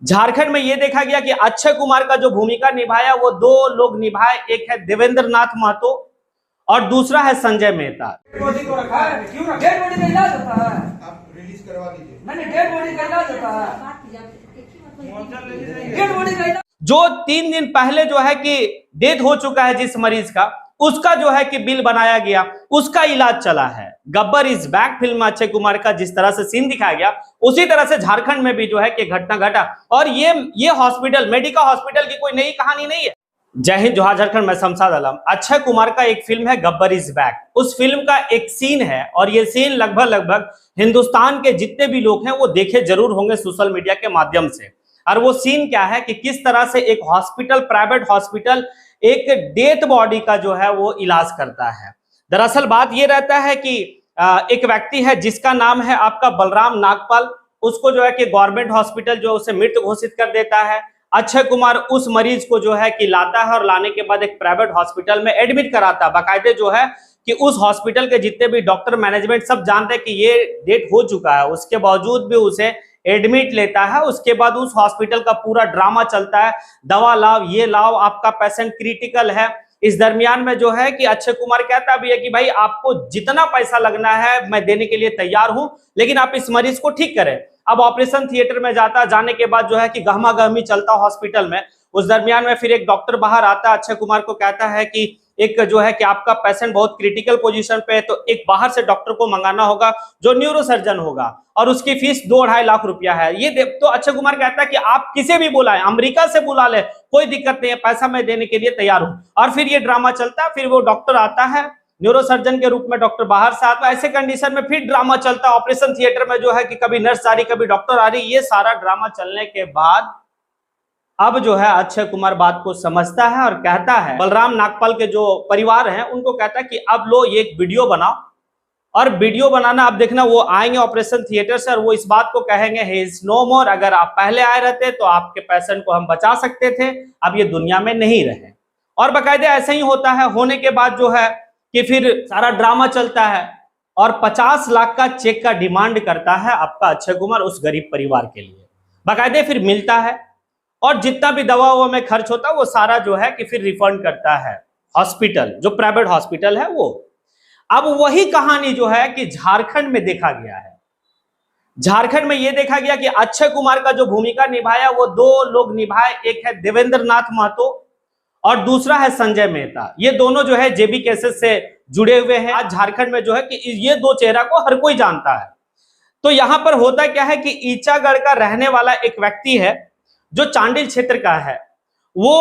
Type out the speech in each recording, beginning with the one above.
झारखंड में ये देखा गया कि अक्षय कुमार का जो भूमिका निभाया वो दो लोग निभाए, एक है देवेंद्र नाथ महतो और दूसरा है संजय मेहता। बॉडी को रखा है, क्यों रखा? डेड बॉडी का इलाज होता है, आप रिलीज करवा दीजिए। नहीं डेड बॉडी का इलाज होता है, डेड बॉडी का इलाज। जो 3 दिन पहले जो है कि डेथ हो चुका है जिस मरीज का, उसका जो है कि बिल बनाया गया, उसका इलाज चला है। गब्बर इज बैक फिल्म में अक्षय कुमार का जिस तरह से सीन दिखाया गया, उसी तरह से झारखंड में भी जो है कि घटना घटा। और ये हॉस्पिटल, मेडिका हॉस्पिटल की कोई नई कहानी नहीं है। जय हिंद, जोहार झारखंड, मैं शमशाद आलम। अक्षय कुमार का एक फिल्म है गब्बर इज बैक, उस फिल्म का एक सीन है और ये सीन लगभग हिंदुस्तान के जितने भी लोग हैं वो देखे जरूर होंगे सोशल मीडिया के माध्यम से। और वो सीन क्या है कि किस तरह से एक हॉस्पिटल, प्राइवेट हॉस्पिटल, एक डेथ बॉडी का जो है वो इलाज करता है। दरअसल बात ये रहता है कि एक व्यक्ति है जिसका नाम है आपका बलराम नागपाल, उसको जो है कि गवर्नमेंट हॉस्पिटल जो उसे मृत घोषित कर देता है। अक्षय कुमार उस मरीज को जो है कि लाता है और लाने के बाद एक प्राइवेट हॉस्पिटल में एडमिट कराता है। बाकायदे जो है कि उस हॉस्पिटल के जितने भी डॉक्टर, मैनेजमेंट सब जानते हैं कि ये डेथ हो चुका है, उसके बावजूद भी उसे एडमिट लेता है। उसके बाद उस हॉस्पिटल का पूरा ड्रामा चलता है, दवा लाओ, ये लाओ, आपका पेशेंट क्रिटिकल है। इस दरमियान में जो है कि अक्षय कुमार कहता भी है कि भाई आपको जितना पैसा लगना है मैं देने के लिए तैयार हूं, लेकिन आप इस मरीज को ठीक करें। अब ऑपरेशन थिएटर में जाता, जाने के बाद जो है कि गहमा गहमी चलता हॉस्पिटल में। उस दरमियान में फिर एक डॉक्टर बाहर आता, अक्षय कुमार को कहता है कि एक जो है कि आपका पेशेंट बहुत क्रिटिकल पोजीशन पे है, तो एक बाहर से डॉक्टर को मंगाना होगा जो न्यूरोसर्जन होगा और उसकी फीस 2-2.5 लाख रुपया है। ये तो अक्षय कुमार कहता है कि आप किसे भी बुलाएं, अमेरिका से बुला ले, कोई दिक्कत नहीं है, पैसा मैं देने के लिए तैयार हूं। और फिर ये ड्रामा चलता है। फिर वो डॉक्टर आता है न्यूरोसर्जन के रूप में, डॉक्टर बाहर से आता है। ऐसे कंडीशन में फिर ड्रामा चलता है ऑपरेशन थिएटर में, जो है कि कभी नर्स आ रही, कभी डॉक्टर आ रही। ये सारा ड्रामा चलने के बाद अब जो है अक्षय कुमार बात को समझता है और कहता है, बलराम नागपाल के जो परिवार हैं उनको कहता है कि अब लो ये एक वीडियो बनाओ, और वीडियो बनाना अब देखना वो आएंगे ऑपरेशन थिएटर से और वो इस बात को कहेंगे ही इज नो मोर, अगर आप पहले आए रहते तो आपके पेशेंट को हम बचा सकते थे, अब ये दुनिया में नहीं रहे। और बाकायदे ऐसे ही होता है। होने के बाद जो है कि फिर सारा ड्रामा चलता है और 50 लाख का चेक का डिमांड करता है आपका अक्षय कुमार उस गरीब परिवार के लिए। बाकायदे फिर मिलता है और जितना भी दवा में खर्च होता है वो सारा जो है कि फिर रिफंड करता है हॉस्पिटल, जो प्राइवेट हॉस्पिटल है वो। अब वही कहानी जो है कि झारखंड में देखा गया है। झारखंड में ये देखा गया कि अक्षय कुमार का जो भूमिका निभाया वो दो लोग निभाए, एक है देवेंद्र नाथ महतो और दूसरा है संजय मेहता। ये दोनों जो है जेबी केसेस से जुड़े हुए हैं। आज झारखंड में जो है कि ये दो चेहरा को हर कोई जानता है। तो यहां पर होता क्या है कि ईचागढ़ का रहने वाला एक व्यक्ति है जो चांडिल क्षेत्र का है। वो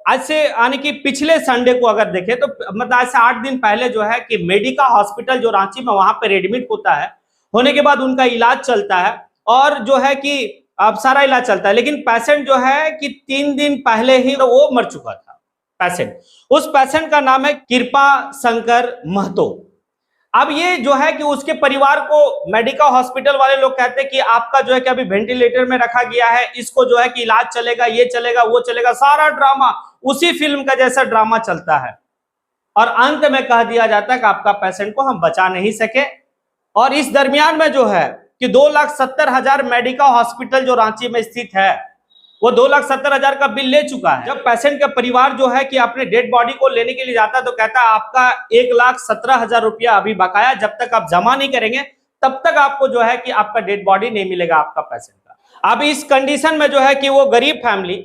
आज से यानी कि पिछले संडे को अगर देखें तो मतलब आज से 8 दिन पहले जो है कि मेडिका हॉस्पिटल जो रांची में वहां पर एडमिट होता है। होने के बाद उनका इलाज चलता है और जो है कि अब सारा इलाज चलता है, लेकिन पेशेंट जो है कि 3 दिन पहले ही वो मर चुका था पेशेंट। उस पेशेंट का नाम है कृपा शंकर महतो। अब ये जो है कि उसके परिवार को मेडिका हॉस्पिटल वाले लोग कहते हैं कि आपका जो है कि अभी वेंटिलेटर में रखा गया है, इसको जो है कि इलाज चलेगा, ये चलेगा, वो चलेगा, सारा ड्रामा उसी फिल्म का जैसा ड्रामा चलता है। और अंत में कह दिया जाता है कि आपका पेशेंट को हम बचा नहीं सके। और इस दरमियान में जो है कि 2,70,000 मेडिका हॉस्पिटल जो रांची में स्थित है वो 2,70,000 का बिल ले चुका है। जब पेशेंट का परिवार जो है कि अपने डेड बॉडी को लेने के लिए जाता है तो कहता है आपका 1,17,000 रुपया अभी बकाया, जब तक आप जमा नहीं करेंगे तब तक आपको जो है कि आपका डेड बॉडी नहीं मिलेगा आपका पेशेंट का। अब इस कंडीशन में जो है कि वो गरीब फैमिली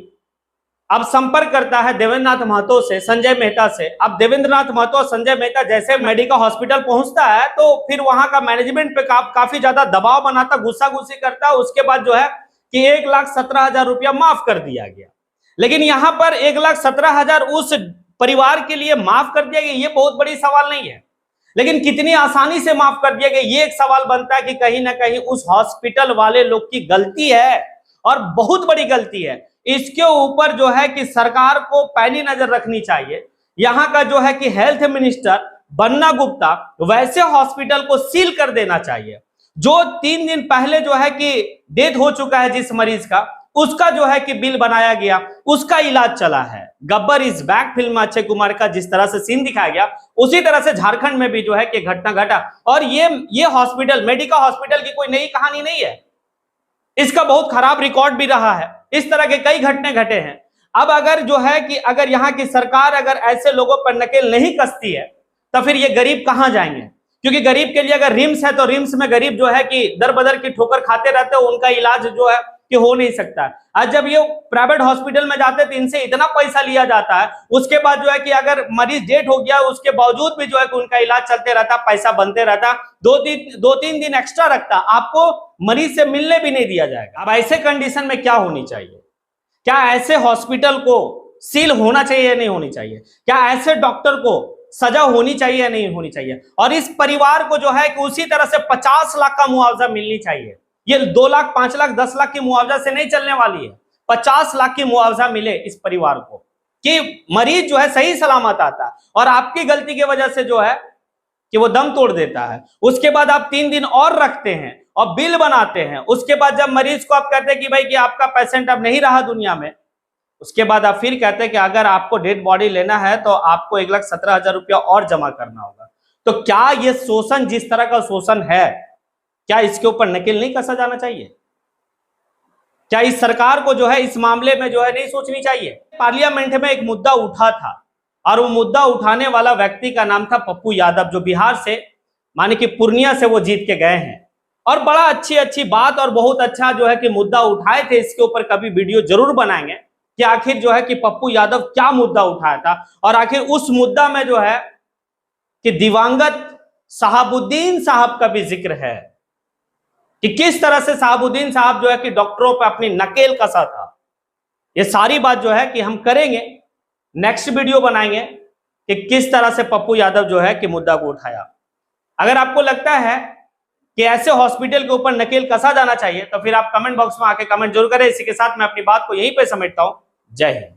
अब संपर्क करता है देवेंद्र नाथ महतो से, संजय मेहता से। अब देवेंद्र नाथ महतो और संजय मेहता जैसे मेडिका हॉस्पिटल पहुंचता है तो फिर वहां का मैनेजमेंट पे काफी ज्यादा दबाव बनाता, गुस्सा गुस्सी करता है। उसके बाद जो है कि 1,17,000 रुपया माफ कर दिया गया। लेकिन यहां पर 1,17,000 उस परिवार के लिए माफ कर दिया गया, ये बहुत बड़ी सवाल नहीं है, लेकिन कितनी आसानी से माफ कर दिया गया ये एक सवाल बनता है कि कहीं ना कहीं उस हॉस्पिटल वाले लोग की गलती है और बहुत बड़ी गलती है। इसके ऊपर जो है कि सरकार को पैनी नजर रखनी चाहिए। यहां का जो है कि हेल्थ मिनिस्टर बन्ना गुप्ता वैसे हॉस्पिटल को सील कर देना चाहिए। जो 3 दिन पहले जो है कि डेथ हो चुका है जिस मरीज का, उसका जो है कि बिल बनाया गया, उसका इलाज चला है। गब्बर इज बैक फिल्म में अक्षय कुमार का जिस तरह से सीन दिखाया गया, उसी तरह से झारखंड में भी जो है कि घटना घटा। और ये हॉस्पिटल, मेडिका हॉस्पिटल की कोई नई कहानी नहीं है। इसका बहुत खराब रिकॉर्ड भी रहा है। इस तरह के कई घटने घटे हैं। अब अगर जो है कि अगर यहाँ की सरकार अगर ऐसे लोगों पर नकेल नहीं कसती है तो फिर ये गरीब कहां जाएंगे? क्योंकि गरीब के लिए अगर रिम्स है तो रिम्स में गरीब जो है कि दर बदर की ठोकर खाते रहते हैं, उनका इलाज जो है कि हो नहीं सकता है। आज जब ये प्राइवेट हॉस्पिटल में जाते हैं तो इनसे इतना पैसा लिया जाता है, उसके बाद जो है कि अगर मरीज डेट हो गया उसके बावजूद भी जो है कि उनका इलाज चलते रहता, पैसा बनते रहता, दो तीन दिन एक्स्ट्रा रखता, आपको मरीज से मिलने भी नहीं दिया जाएगा। अब ऐसे कंडीशन में क्या होनी चाहिए? क्या ऐसे हॉस्पिटल को सील होना चाहिए या नहीं होनी चाहिए? क्या ऐसे डॉक्टर को सजा होनी चाहिए या नहीं होनी चाहिए? और इस परिवार को जो है कि उसी तरह से 50 लाख का मुआवजा मिलनी चाहिए। ये 2 लाख 5 लाख 10 लाख की मुआवजा से नहीं चलने वाली है। 50 लाख की मुआवजा मिले इस परिवार को कि मरीज जो है सही सलामत आता है और आपकी गलती की वजह से जो है कि वो दम तोड़ देता है। उसके बाद आप 3 दिन और रखते हैं और बिल बनाते हैं। उसके बाद जब मरीज को आप कहते हैं कि भाई कि आपका पेशेंट अब नहीं रहा दुनिया में, उसके बाद आप फिर कहते हैं कि अगर आपको डेड बॉडी लेना है तो आपको 1,17,000 रुपया और जमा करना होगा। तो क्या ये शोषण, जिस तरह का शोषण है, क्या इसके ऊपर नकेल नहीं कसा जाना चाहिए? क्या इस सरकार को जो है इस मामले में जो है नहीं सोचनी चाहिए? पार्लियामेंट में एक मुद्दा उठा था और वो मुद्दा उठाने वाला व्यक्ति का नाम था पप्पू यादव, जो बिहार से माने कि पूर्णिया से वो जीत के गए हैं और बड़ा अच्छी बात और बहुत अच्छा जो है कि मुद्दा उठाए थे। इसके ऊपर कभी वीडियो जरूर बनाएंगे कि आखिर जो है कि पप्पू यादव क्या मुद्दा उठाया था और आखिर उस मुद्दा में जो है कि दिवंगत शहाबुद्दीन साहब का भी जिक्र है कि किस तरह से शहाबुद्दीन साहब जो है कि डॉक्टरों पर अपनी नकेल कसा था। ये सारी बात जो है कि हम करेंगे, नेक्स्ट वीडियो बनाएंगे कि किस तरह से पप्पू यादव जो है कि मुद्दा को उठाया। अगर आपको लगता है कि ऐसे हॉस्पिटल के ऊपर नकेल कसा जाना चाहिए तो फिर आप कमेंट बॉक्स में आके कमेंट जरूर करें। इसी के साथ मैं अपनी बात को यहीं पे समेटता हूं। जय हिंद।